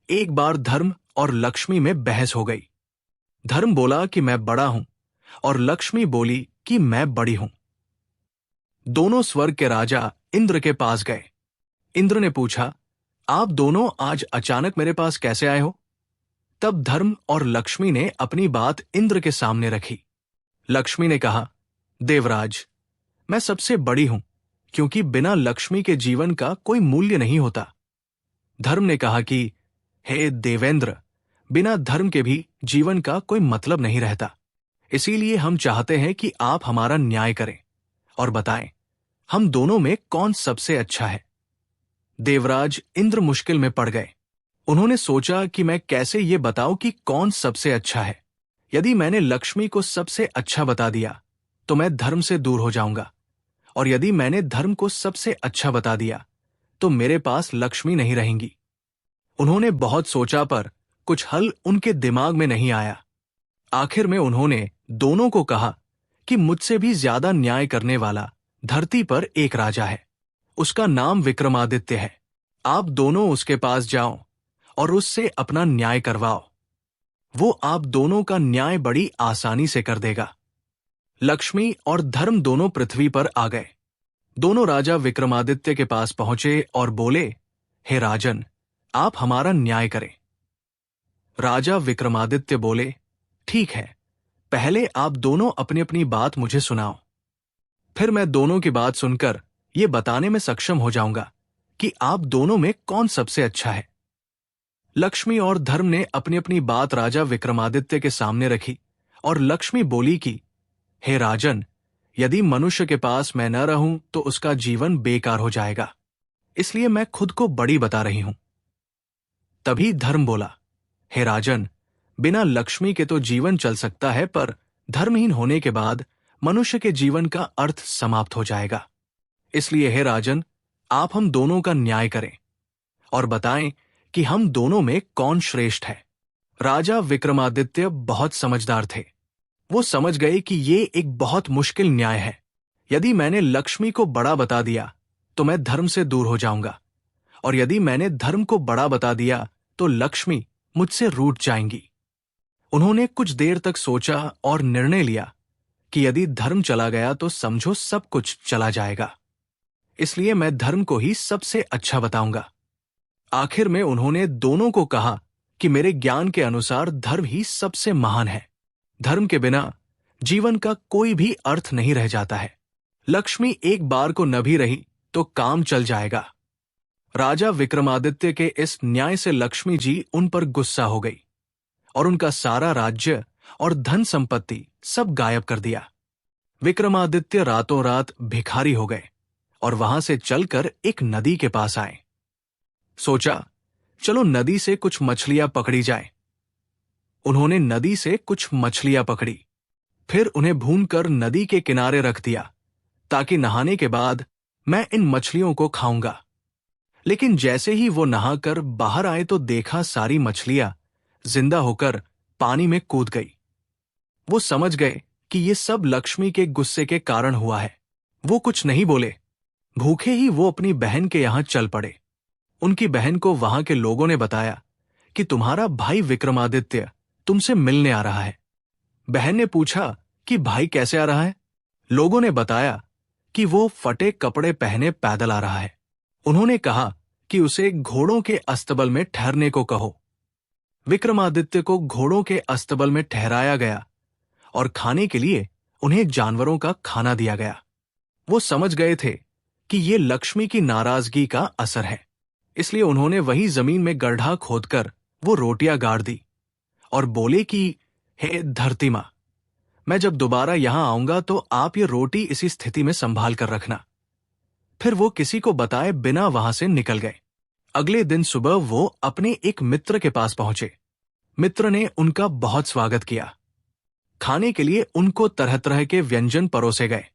एक बार धर्म और लक्ष्मी में बहस हो गई। धर्म बोला कि मैं बड़ा हूं और लक्ष्मी बोली कि मैं बड़ी हूं। दोनों स्वर्ग के राजा इंद्र के पास गए। इंद्र ने पूछा, आप दोनों आज अचानक मेरे पास कैसे आए हो? तब धर्म और लक्ष्मी ने अपनी बात इंद्र के सामने रखी। लक्ष्मी ने कहा, देवराज, मैं सबसे बड़ी हूं क्योंकि बिना लक्ष्मी के जीवन का कोई मूल्य नहीं होता। धर्म ने कहा कि हे देवेंद्र, बिना धर्म के भी जीवन का कोई मतलब नहीं रहता। इसीलिए हम चाहते हैं कि आप हमारा न्याय करें और बताएं, हम दोनों में कौन सबसे अच्छा है। देवराज इंद्र मुश्किल में पड़ गए। उन्होंने सोचा कि मैं कैसे ये बताऊं कि कौन सबसे अच्छा है। यदि मैंने लक्ष्मी को सबसे अच्छा बता दिया तो मैं धर्म से दूर हो जाऊंगा, और यदि मैंने धर्म को सबसे अच्छा बता दिया तो मेरे पास लक्ष्मी नहीं रहेंगी। उन्होंने बहुत सोचा पर कुछ हल उनके दिमाग में नहीं आया। आखिर में उन्होंने दोनों को कहा कि मुझसे भी ज्यादा न्याय करने वाला धरती पर एक राजा है। उसका नाम विक्रमादित्य है। आप दोनों उसके पास जाओ और उससे अपना न्याय करवाओ। वो आप दोनों का न्याय बड़ी आसानी से कर देगा। लक्ष्मी और धर्म दोनों पृथ्वी पर आ गए। दोनों राजा विक्रमादित्य के पास पहुंचे और बोले, हे राजन, आप हमारा न्याय करें। राजा विक्रमादित्य बोले, ठीक है, पहले आप दोनों अपनी अपनी बात मुझे सुनाओ। फिर मैं दोनों की बात सुनकर ये बताने में सक्षम हो जाऊंगा कि आप दोनों में कौन सबसे अच्छा है। लक्ष्मी और धर्म ने अपनी अपनी बात राजा विक्रमादित्य के सामने रखी और लक्ष्मी बोली कि हे राजन, यदि मनुष्य के पास मैं न रहूं तो उसका जीवन बेकार हो जाएगा, इसलिए मैं खुद को बड़ी बता रही हूं। तभी धर्म बोला, हे राजन, बिना लक्ष्मी के तो जीवन चल सकता है, पर धर्महीन होने के बाद मनुष्य के जीवन का अर्थ समाप्त हो जाएगा। इसलिए हे राजन, आप हम दोनों का न्याय करें और बताएं कि हम दोनों में कौन श्रेष्ठ है। राजा विक्रमादित्य बहुत समझदार थे। वो समझ गए कि ये एक बहुत मुश्किल न्याय है। यदि मैंने लक्ष्मी को बड़ा बता दिया तो मैं धर्म से दूर हो जाऊंगा, और यदि मैंने धर्म को बड़ा बता दिया तो लक्ष्मी मुझसे रूठ जाएंगी। उन्होंने कुछ देर तक सोचा और निर्णय लिया कि यदि धर्म चला गया तो समझो सब कुछ चला जाएगा। इसलिए मैं धर्म को ही सबसे अच्छा बताऊंगा। आखिर में उन्होंने दोनों को कहा कि मेरे ज्ञान के अनुसार धर्म ही सबसे महान है। धर्म के बिना जीवन का कोई भी अर्थ नहीं रह जाता है। लक्ष्मी एक बार को न भी रही तो काम चल जाएगा। राजा विक्रमादित्य के इस न्याय से लक्ष्मी जी उन पर गुस्सा हो गई और उनका सारा राज्य और धन संपत्ति सब गायब कर दिया। विक्रमादित्य रातों रात भिखारी हो गए और वहां से चलकर एक नदी के पास आए। सोचा, चलो नदी से कुछ मछलियां पकड़ी जाए। उन्होंने नदी से कुछ मछलियां पकड़ी, फिर उन्हें भूनकर नदी के किनारे रख दिया ताकि नहाने के बाद मैं इन मछलियों को खाऊंगा। लेकिन जैसे ही वो नहाकर बाहर आए तो देखा सारी मछलियां जिंदा होकर पानी में कूद गई। वो समझ गए कि ये सब लक्ष्मी के गुस्से के कारण हुआ है। वो कुछ नहीं बोले। भूखे ही वो अपनी बहन के यहां चल पड़े। उनकी बहन को वहां के लोगों ने बताया कि तुम्हारा भाई विक्रमादित्य तुमसे मिलने आ रहा है। बहन ने पूछा कि भाई कैसे आ रहा है? लोगों ने बताया कि वो फटे कपड़े पहने पैदल आ रहा है। उन्होंने कहा कि उसे घोड़ों के अस्तबल में ठहरने को कहो। विक्रमादित्य को घोड़ों के अस्तबल में ठहराया गया और खाने के लिए उन्हें जानवरों का खाना दिया गया। वो समझ गए थे कि ये लक्ष्मी की नाराजगी का असर है, इसलिए उन्होंने वही जमीन में गड्ढा खोदकर वो रोटियां गाड़ दी और बोले कि हे धरती मां, मैं जब दोबारा यहां आऊंगा तो आप ये रोटी इसी स्थिति में संभाल कर रखना। फिर वो किसी को बताए बिना वहां से निकल गए। अगले दिन सुबह वो अपने एक मित्र के पास पहुंचे। मित्र ने उनका बहुत स्वागत किया। खाने के लिए उनको तरह तरह के व्यंजन परोसे गए।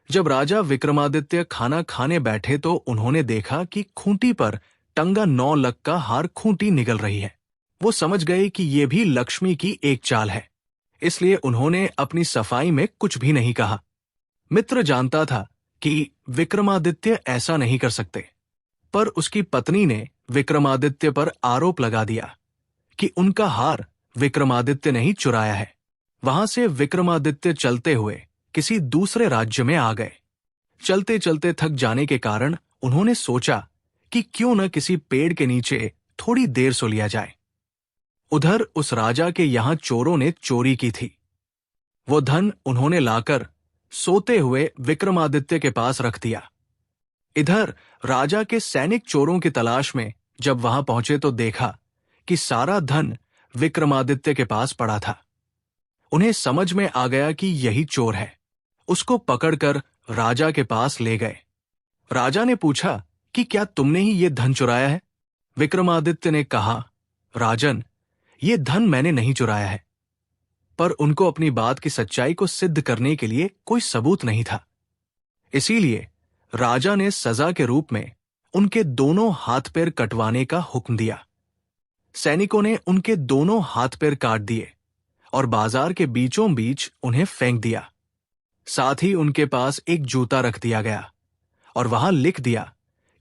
जब राजा विक्रमादित्य खाना खाने बैठे तो उन्होंने देखा कि खूंटी पर टंगा 9 लख का हार खूंटी निगल रही है। वो समझ गए कि ये भी लक्ष्मी की एक चाल है, इसलिए उन्होंने अपनी सफाई में कुछ भी नहीं कहा। मित्र जानता था कि विक्रमादित्य ऐसा नहीं कर सकते, पर उसकी पत्नी ने विक्रमादित्य पर आरोप लगा दिया कि उनका हार विक्रमादित्य ने ही चुराया है। वहां से विक्रमादित्य चलते हुए किसी दूसरे राज्य में आ गए। चलते चलते थक जाने के कारण उन्होंने सोचा कि क्यों न किसी पेड़ के नीचे थोड़ी देर सो लिया जाए। उधर उस राजा के यहां चोरों ने चोरी की थी। वो धन उन्होंने लाकर सोते हुए विक्रमादित्य के पास रख दिया। इधर राजा के सैनिक चोरों की तलाश में जब वहां पहुंचे तो देखा कि सारा धन विक्रमादित्य के पास पड़ा था। उन्हें समझ में आ गया कि यही चोर है। उसको पकड़कर राजा के पास ले गए। राजा ने पूछा कि क्या तुमने ही ये धन चुराया है? विक्रमादित्य ने कहा, राजन, ये धन मैंने नहीं चुराया है। पर उनको अपनी बात की सच्चाई को सिद्ध करने के लिए कोई सबूत नहीं था। इसीलिए राजा ने सजा के रूप में उनके दोनों हाथ पैर कटवाने का हुक्म दिया। सैनिकों ने उनके दोनों हाथ पैर काट दिए और बाजार के बीचों बीच उन्हें फेंक दिया। साथ ही उनके पास एक जूता रख दिया गया और वहां लिख दिया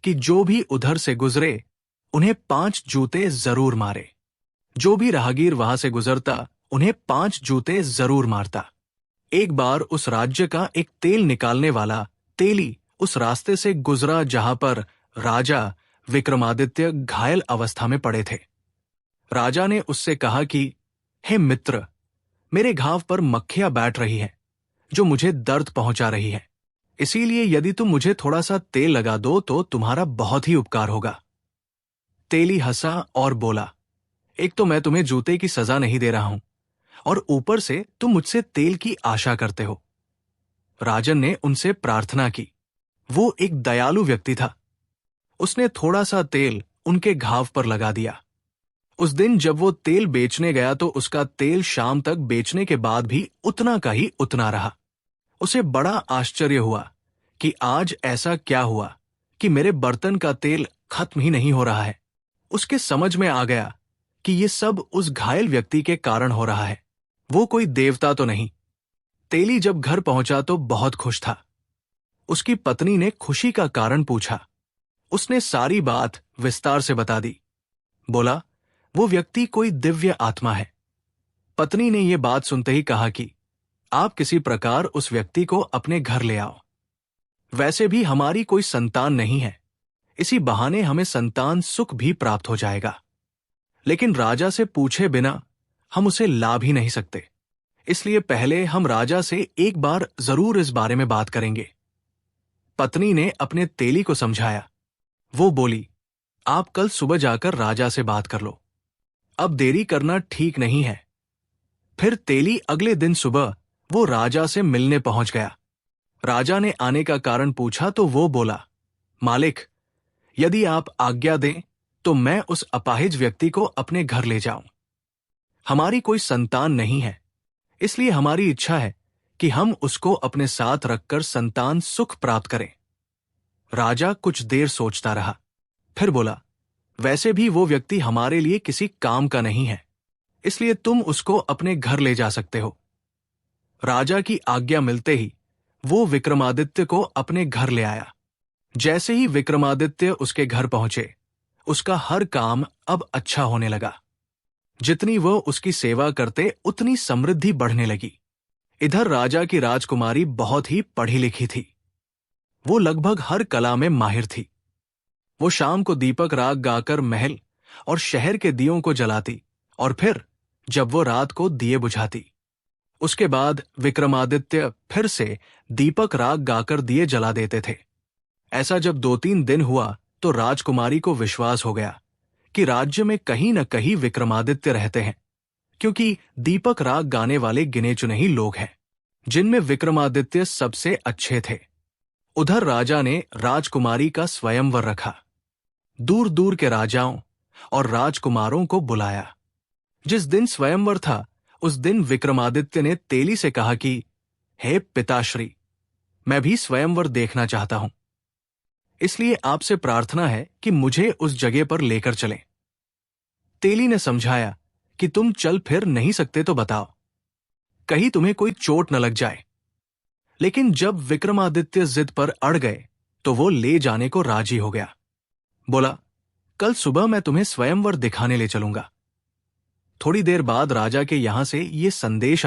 कि जो भी उधर से गुजरे उन्हें 5 जूते जरूर मारे। जो भी राहगीर वहां से गुजरता उन्हें 5 जूते जरूर मारता। एक बार उस राज्य का एक तेल निकालने वाला तेली उस रास्ते से गुजरा जहां पर राजा विक्रमादित्य घायल अवस्था में पड़े थे। राजा ने उससे कहा कि हे मित्र, मेरे घाव पर मक्खियां बैठ रही हैं जो मुझे दर्द पहुंचा रही है। इसीलिए यदि तुम मुझे थोड़ा सा तेल लगा दो तो तुम्हारा बहुत ही उपकार होगा। तेली हंसा और बोला, एक तो मैं तुम्हें जूते की सजा नहीं दे रहा हूं और ऊपर से तुम मुझसे तेल की आशा करते हो। राजन ने उनसे प्रार्थना की। वो एक दयालु व्यक्ति था। उसने थोड़ा सा तेल उनके घाव पर लगा दिया। उस दिन जब वो तेल बेचने गया तो उसका तेल शाम तक बेचने के बाद भी उतना का ही उतना रहा। उसे बड़ा आश्चर्य हुआ कि आज ऐसा क्या हुआ कि मेरे बर्तन का तेल खत्म ही नहीं हो रहा है। उसके समझ में आ गया कि ये सब उस घायल व्यक्ति के कारण हो रहा है। वो कोई देवता तो नहीं। तेली जब घर पहुंचा तो बहुत खुश था। उसकी पत्नी ने खुशी का कारण पूछा। उसने सारी बात विस्तार से बता दी। बोला, वो व्यक्ति कोई दिव्य आत्मा है। पत्नी ने यह बात सुनते ही कहा कि आप किसी प्रकार उस व्यक्ति को अपने घर ले आओ। वैसे भी हमारी कोई संतान नहीं है, इसी बहाने हमें संतान सुख भी प्राप्त हो जाएगा। लेकिन राजा से पूछे बिना हम उसे ला भी नहीं सकते, इसलिए पहले हम राजा से एक बार जरूर इस बारे में बात करेंगे। पत्नी ने अपने तेली को समझाया। वो बोली, आप कल सुबह जाकर राजा से बात कर लो, अब देरी करना ठीक नहीं है। फिर तेली अगले दिन सुबह वो राजा से मिलने पहुंच गया। राजा ने आने का कारण पूछा तो वो बोला, मालिक, यदि आप आज्ञा दें तो मैं उस अपाहिज व्यक्ति को अपने घर ले जाऊं। हमारी कोई संतान नहीं है, इसलिए हमारी इच्छा है कि हम उसको अपने साथ रखकर संतान सुख प्राप्त करें। राजा कुछ देर सोचता रहा, फिर बोला, वैसे भी वो व्यक्ति हमारे लिए किसी काम का नहीं है, इसलिए तुम उसको अपने घर ले जा सकते हो। राजा की आज्ञा मिलते ही वो विक्रमादित्य को अपने घर ले आया। जैसे ही विक्रमादित्य उसके घर पहुंचे, उसका हर काम अब अच्छा होने लगा। जितनी वो उसकी सेवा करते उतनी समृद्धि बढ़ने लगी। इधर राजा की राजकुमारी बहुत ही पढ़ी लिखी थी। वो लगभग हर कला में माहिर थी। वो शाम को दीपक राग गाकर महल और शहर के दियों को जलाती और फिर जब वो रात को दिए बुझाती। उसके बाद विक्रमादित्य फिर से दीपक राग गाकर दिए जला देते थे। ऐसा जब 2-3 दिन हुआ तो राजकुमारी को विश्वास हो गया कि राज्य में कहीं न कहीं विक्रमादित्य रहते हैं, क्योंकि दीपक राग गाने वाले गिने चुने ही लोग हैं, जिनमें विक्रमादित्य सबसे अच्छे थे। उधर राजा ने राजकुमारी का स्वयंवर रखा। दूर दूर के राजाओं और राजकुमारों को बुलाया। जिस दिन स्वयंवर था उस दिन विक्रमादित्य ने तेली से कहा कि हे पिताश्री, मैं भी स्वयंवर देखना चाहता हूं, इसलिए आपसे प्रार्थना है कि मुझे उस जगह पर लेकर चलें। तेली ने समझाया कि तुम चल फिर नहीं सकते तो बताओ, कहीं तुम्हें कोई चोट न लग जाए। लेकिन जब विक्रमादित्य जिद पर अड़ गए तो वो ले जाने को राजी हो गया। बोला, कल सुबह मैं तुम्हें स्वयंवर दिखाने ले चलूंगा। थोड़ी देर बाद राजा के यहां से ये संदेश